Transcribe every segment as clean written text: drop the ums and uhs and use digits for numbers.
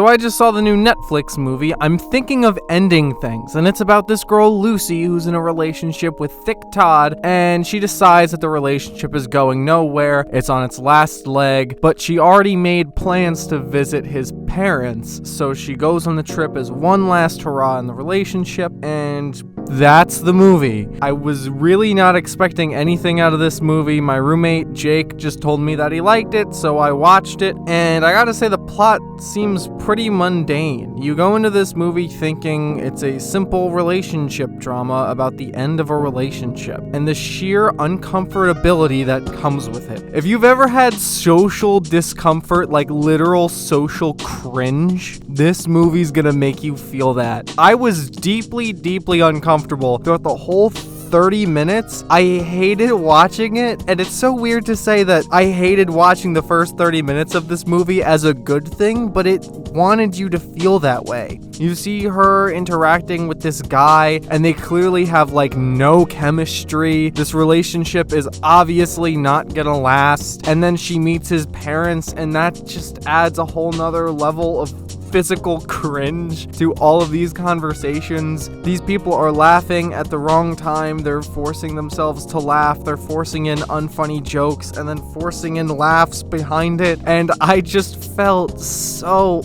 So I just saw the new Netflix movie, I'm Thinking of Ending Things, and it's about this girl Lucy who's in a relationship with Thick Todd, and she decides that the relationship is going nowhere, it's on its last leg, but she already made plans to visit his parents, so she goes on the trip as one last hurrah in the relationship, and that's the movie. I was really not expecting anything out of this movie. My roommate Jake just told me that he liked it, so I watched it, and I gotta say the plot seems pretty mundane. You go into this movie thinking it's a simple relationship drama about the end of a relationship, and the sheer uncomfortability that comes with it. If you've ever had social discomfort, like literal social cringe, this movie's gonna make you feel that. I was deeply uncomfortable throughout the whole 30 minutes. I hated watching it, and it's so weird to say that I hated watching the first 30 minutes of this movie as a good thing, but it wanted you to feel that way. You see her interacting with this guy, and they clearly have like no chemistry. This relationship is obviously not gonna last, and then she meets his parents, and that just adds a whole nother level of physical cringe to all of these conversations. These people are laughing at the wrong time. They're forcing themselves to laugh. They're forcing in unfunny jokes and then forcing in laughs behind it. And I just felt so,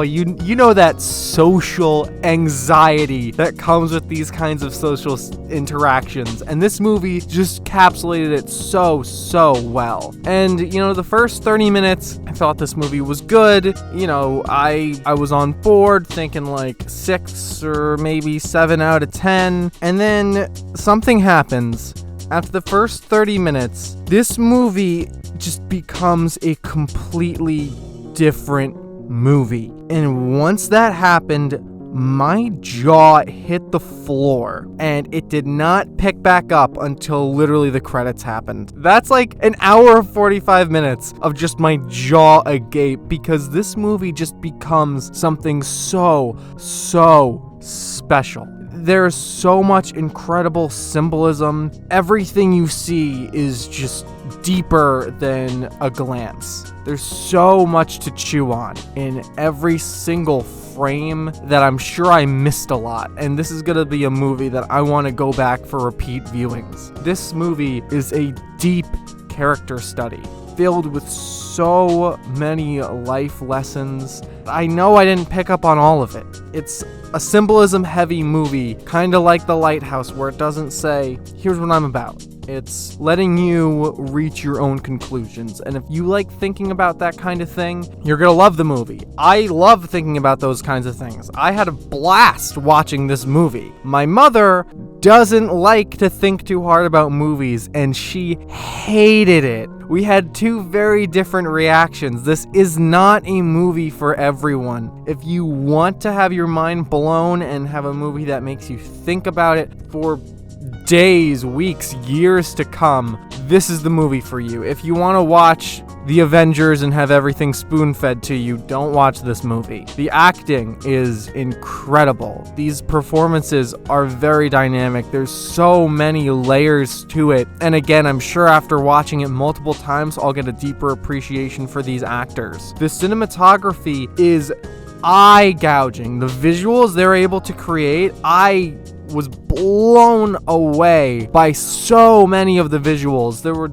you know that social anxiety that comes with these kinds of social interactions. And this movie just encapsulated it so well. And, the first 30 minutes, I thought this movie was good. I was on board thinking like 6 or maybe 7 out of 10. And then something happens. After the first 30 minutes, this movie just becomes a completely different movie. And once that happened, my jaw hit the floor, and it did not pick back up until literally the credits happened. That's like an hour and 45 minutes of just my jaw agape, because this movie just becomes something so special. There's so much incredible symbolism. Everything you see is just deeper than a glance. There's so much to chew on in every single frame that I'm sure I missed a lot, and this is gonna be a movie that I want to go back for repeat viewings. This movie is a deep character study filled with so many life lessons. I know I didn't pick up on all of it. It's a symbolism heavy movie, kind of like The Lighthouse, where it doesn't say, here's what I'm about. It's letting you reach your own conclusions. And if you like thinking about that kind of thing, you're gonna love the movie. I love thinking about those kinds of things. I had a blast watching this movie. My mother doesn't like to think too hard about movies, and she hated it. We had two very different reactions. This is not a movie for everyone. If you want to have your mind blown and have a movie that makes you think about it for days, weeks, years to come, this is the movie for you. If you want to watch The Avengers and have everything spoon-fed to you, don't watch this movie. The acting is incredible. These performances are very dynamic. There's so many layers to it. And again, I'm sure after watching it multiple times, I'll get a deeper appreciation for these actors. The cinematography is eye-gouging. The visuals they're able to create, I was blown away by so many of the visuals. There were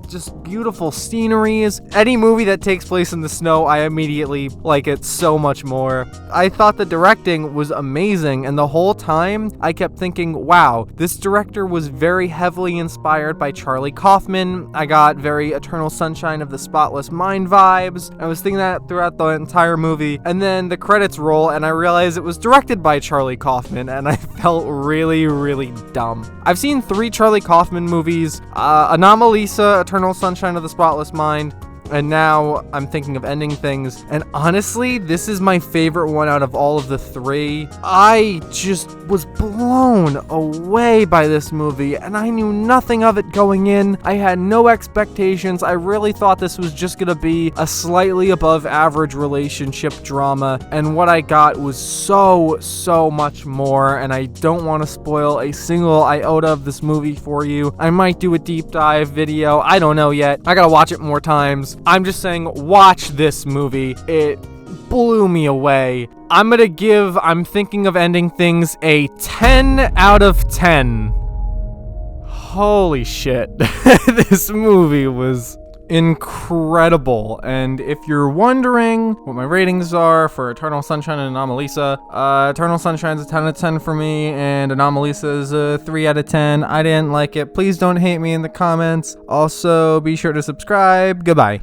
just beautiful sceneries. Any movie that takes place in the snow, I immediately like it so much more. I thought the directing was amazing, and the whole time I kept thinking, wow, this director was very heavily inspired by Charlie Kaufman. I got very Eternal Sunshine of the Spotless Mind vibes. I was thinking that throughout the entire movie, and then the credits roll and I realized it was directed by Charlie Kaufman, and I felt really dumb. I've seen 3 Charlie Kaufman movies, Anomalisa, Eternal Sunshine of the Spotless Mind, and now I'm thinking of Ending Things. And honestly, this is my favorite one out of all of the 3. I just was blown away by this movie, and I knew nothing of it going in. I had no expectations. I really thought this was just gonna be a slightly above average relationship drama, and what I got was so much more, and I don't want to spoil a single iota of this movie for you. I might do a deep dive video. I don't know yet. I gotta watch it more times. I'm just saying, watch this movie. It blew me away. I'm thinking of ending things a 10 out of 10. Holy shit. This movie was incredible. And if you're wondering what my ratings are for Eternal Sunshine and Anomalisa, Eternal Sunshine's a 10 out of 10 for me, and Anomalisa is a 3 out of 10. I didn't like it. Please don't hate me in the comments. Also, be sure to subscribe. Goodbye.